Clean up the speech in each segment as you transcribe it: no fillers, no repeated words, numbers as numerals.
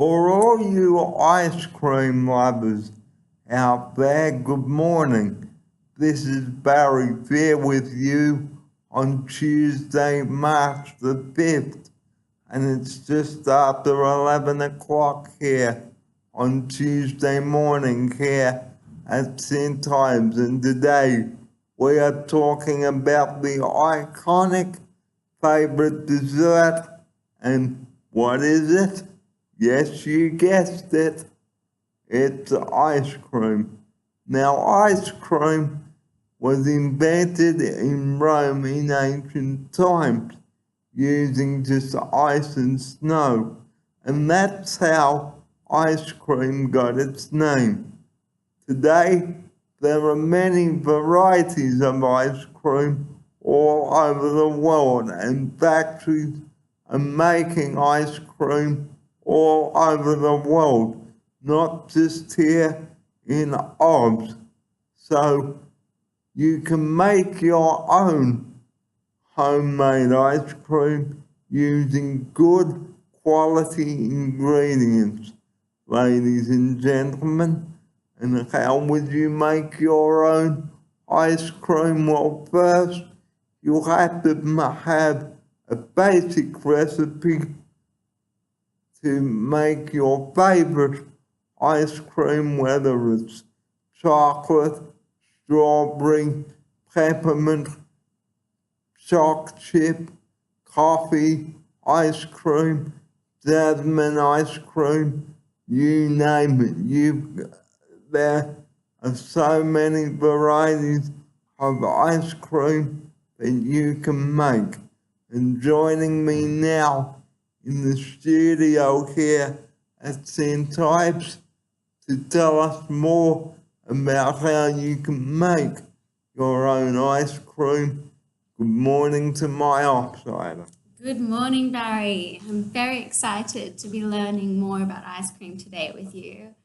For all you ice cream lovers out there, good morning. This is Barry here with you on Tuesday, March the 5th, and it's just after 11 o'clock here on Tuesday morning here at St. Ives, and today we are talking about the iconic favorite dessert, and what is it? Yes, you guessed it. It's ice cream. Now, ice cream was invented in Rome in ancient times using just ice and snow, and that's how ice cream got its name. Today, there are many varieties of ice cream all over the world, and factories are making ice cream all over the world, not just here in Oz. So you can make your own homemade ice cream using good quality ingredients, ladies and gentlemen. And how would you make your own ice cream? Well, first, you'll have to have a basic recipe to make your favorite ice cream, whether it's chocolate, strawberry, peppermint, choc chip, coffee, ice cream, jasmine ice cream, you name it. There are so many varieties of ice cream that you can make. And joining me now in the studio here at St. Ives to tell us more about how you can make your own ice cream. Good morning to my outsider. Good morning, Barry. I'm very excited to be learning more about ice cream today with you.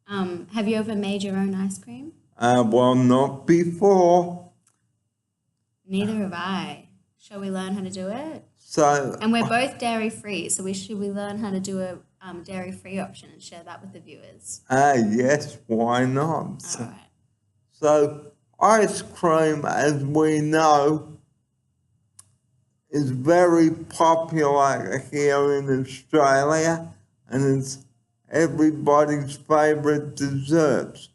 Have you ever made your own ice cream? Well, not before. Neither have I. Shall we learn how to do it? So, And we're both dairy free, so should we learn how to do a dairy free option and share that with the viewers? yes, why not? All right. So, ice cream, as we know, is very popular here in Australia, and it's everybody's favorite dessert.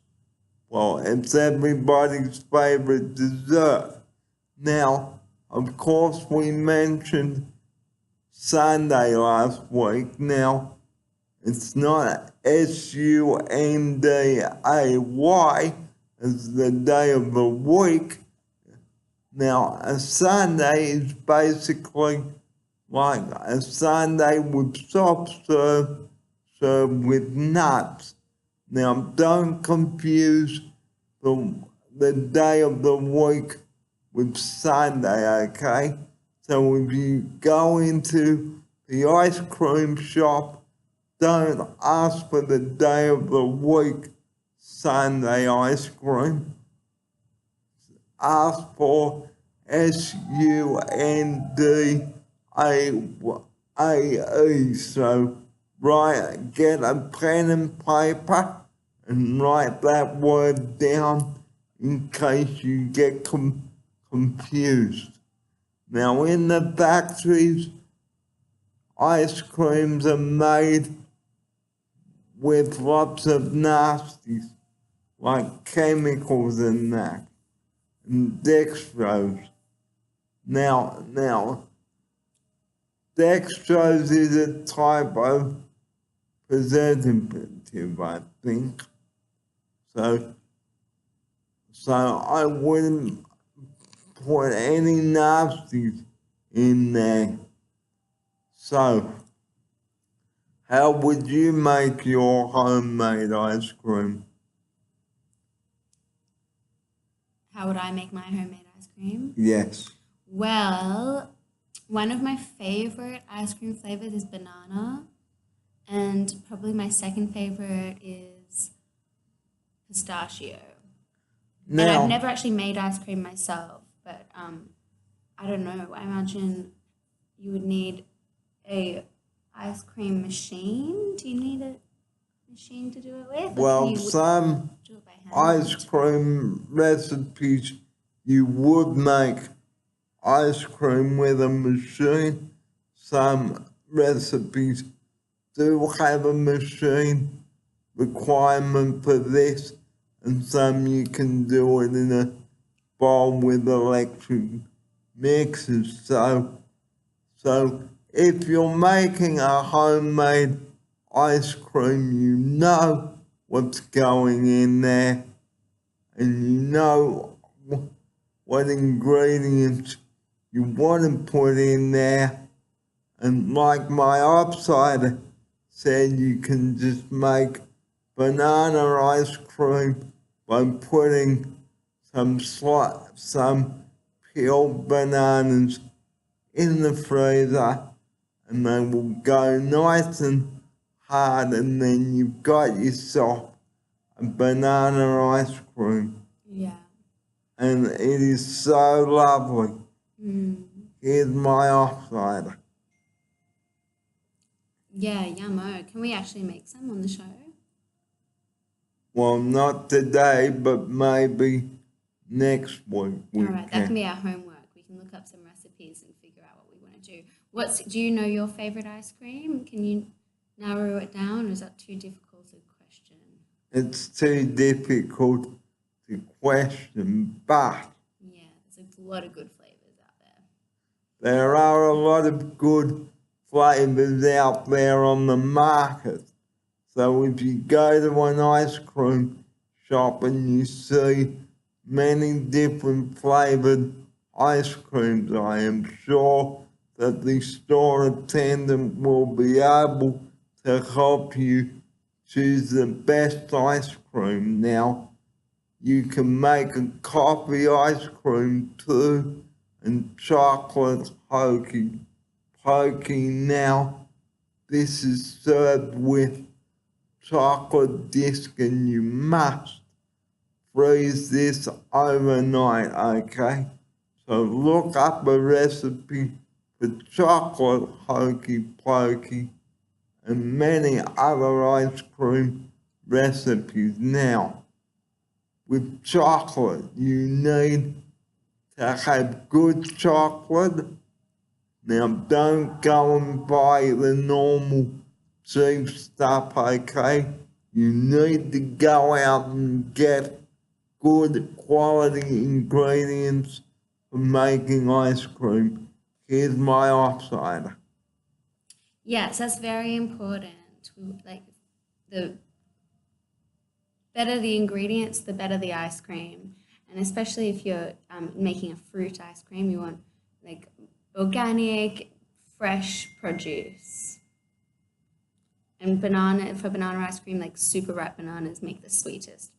Well, it's everybody's favorite dessert. Now, of course, we mentioned Sunday last week. Now, it's not Sunday as the day of the week. Now, a Sunday is basically like a Sunday with soft served with nuts. Now, don't confuse the day of the week with Sunday, okay? So if you go into the ice cream shop, don't ask for the day of the week Sunday ice cream. Ask for Sundae. So get a pen and paper and write that word down in case you get confused. Now, in the factories, ice creams are made with lots of nasties, like chemicals and that, and dextrose. Now, dextrose is a type of preservative, I think. So I wouldn't put any nasties in there. So, how would you make your homemade ice cream? How would I make my homemade ice cream? Yes. Well, one of my favorite ice cream flavors is banana, and probably my second favorite is pistachio. And I've never actually made ice cream myself, but I don't know. I imagine you would need a ice cream machine? Do you need a machine to do it with? Or can Well, you some do it by hand? ice cream recipes you would make ice cream with a machine. Some recipes do have a machine requirement for this, and some you can do it in a bowl with electric mixers. So if you're making a homemade ice cream, you know what's going in there, and you know what ingredients you want to put in there. And like my upsider said, you can just make banana ice cream by putting some peeled bananas in the freezer, and they will go nice and hard, and then you've got yourself a banana ice cream. Yeah. And it is so lovely. Here's my offsider. Yeah, yummo. Can we actually make some on the show? Well, not today, but maybe next week. All right, that can be our homework. We can look up some recipes and figure out what we want to do. Do you know your favorite ice cream? Can you narrow it down, or is that too difficult a question? It's too difficult to question, but Yeah, there's a lot of good flavors out there. there are a lot of good flavors out there on the market. So if you go to an ice cream shop and you see many different flavored ice creams, I am sure that the store attendant will be able to help you choose the best ice cream. Now, you can make a coffee ice cream too, and chocolate hokey pokey. Now, this is served with chocolate disc, and you must freeze this overnight, okay? So look up a recipe for chocolate hokey pokey and many other ice cream recipes. Now, with chocolate, you need to have good chocolate. Now, don't go and buy the normal cheap stuff, okay? You need to go out and get good quality ingredients for making ice cream. Here's my offsider. Yes, that's very important. Like, the better the ingredients, the better the ice cream. And especially if you're making a fruit ice cream, you want like organic, fresh produce. And for banana ice cream, like super ripe bananas make the sweetest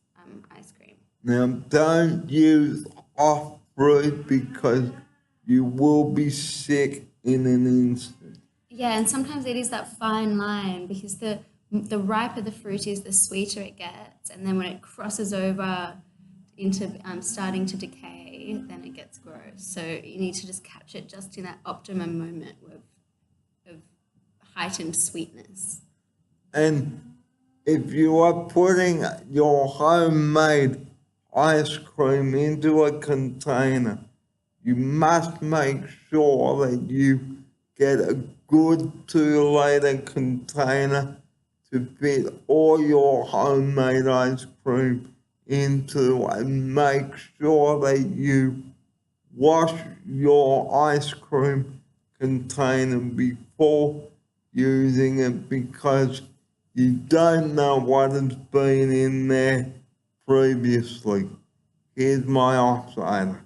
ice cream. Now, don't use off fruit because you will be sick in an instant. Yeah, and sometimes it is that fine line, because the riper the fruit is, the sweeter it gets, and then when it crosses over into starting to decay, then it gets gross. So you need to just catch it just in that optimum moment of heightened sweetness. And if you are putting your homemade ice cream into a container, you must make sure that you get a good 2-liter container to fit all your homemade ice cream into, and make sure that you wash your ice cream container before using it, because you don't know what has been in there previously. Here's my offsider.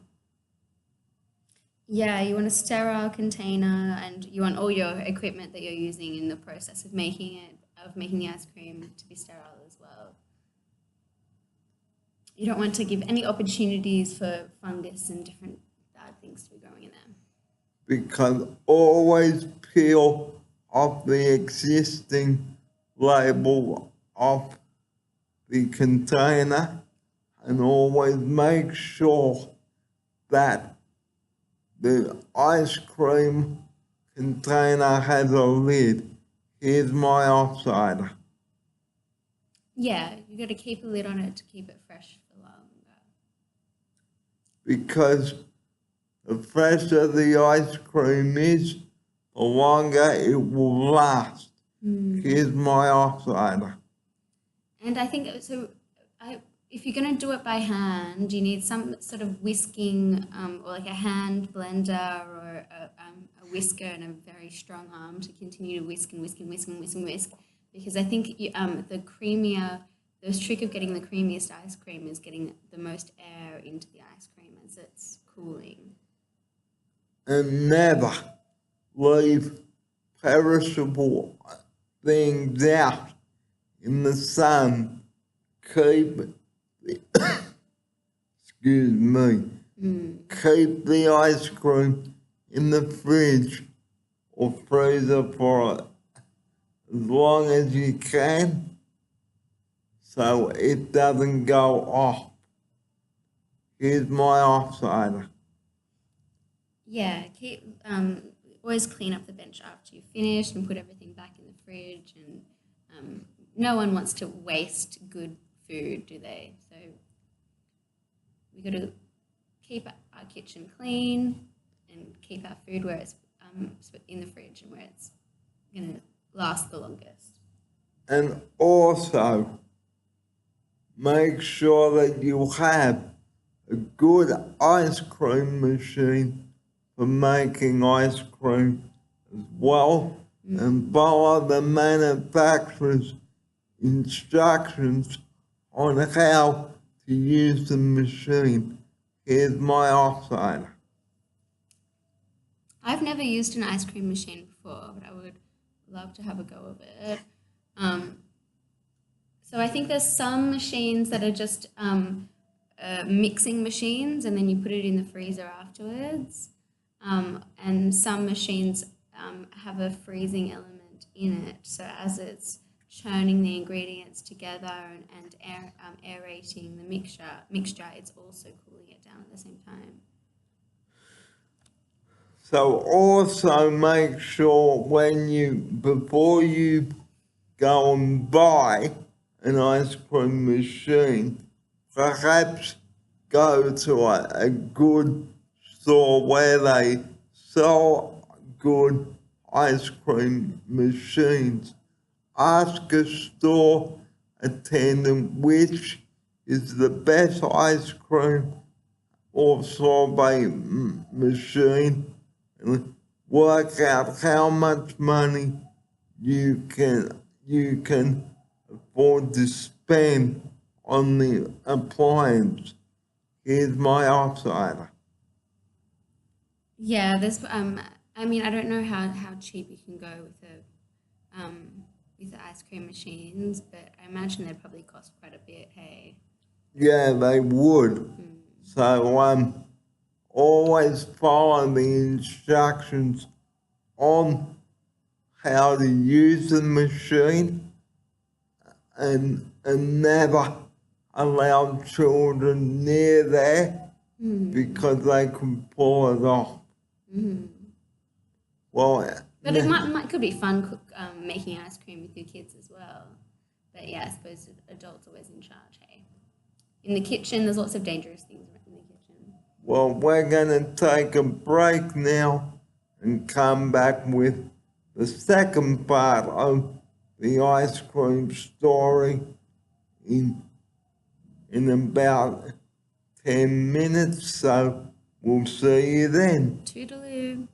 Yeah, you want a sterile container, and you want all your equipment that you're using in the process of making the ice cream to be sterile as well. You don't want to give any opportunities for fungus and different bad things to be growing in there. Because always peel off the existing label of the container, and always make sure that the ice cream container has a lid. Here's my offsider. Yeah, you got to keep a lid on it to keep it fresh for longer. Because the fresher the ice cream is, the longer it will last. Here's my offsider. And I think so. If you're going to do it by hand, you need some sort of whisking, or like a hand blender or a whisker and a very strong arm to continue to whisk and whisk and whisk and whisk and whisk. Because I think the trick of getting the creamiest ice cream is getting the most air into the ice cream as it's cooling. And never leave perishable things out in the sun. Keep excuse me. Keep the ice cream in the fridge or freezer for as long as you can so it doesn't go off. Here's my offsider. Yeah, always clean up the bench after you've finished and put everything back in the fridge. And no one wants to waste good food, do they? So we got to keep our kitchen clean and keep our food where it's in the fridge and where it's going to last the longest. And also, make sure that you have a good ice cream machine for making ice cream as well, and follow the manufacturer's instructions on how to use the machine. Here's my offsider. I've never used an ice cream machine before, but I would love to have a go of it. So I think there's some machines that are just mixing machines and then you put it in the freezer afterwards. And some machines have a freezing element in it. So as it's churning the ingredients together and aerating the mixture, it's also cooling it down at the same time. So also make sure before you go and buy an ice cream machine, perhaps go to a good store where they sell good ice cream machines. Ask a store attendant which is the best ice cream or sorbet machine, and work out how much money you can afford to spend on the appliance. Here's my offsider. Yeah, I mean, I don't know how cheap you can go with the ice cream machines, but I imagine they probably cost quite a bit, hey? Yeah, they would. So always follow the instructions on how to use the machine, and never allow children near there because they can pull it off. Well, But it could be fun making ice cream with your kids as well. But yeah, I suppose adults are always in charge, hey? In the kitchen, there's lots of dangerous things in the kitchen. well, we're going to take a break now and come back with the second part of the ice cream story in about 10 minutes. So we'll see you then. Toodaloo.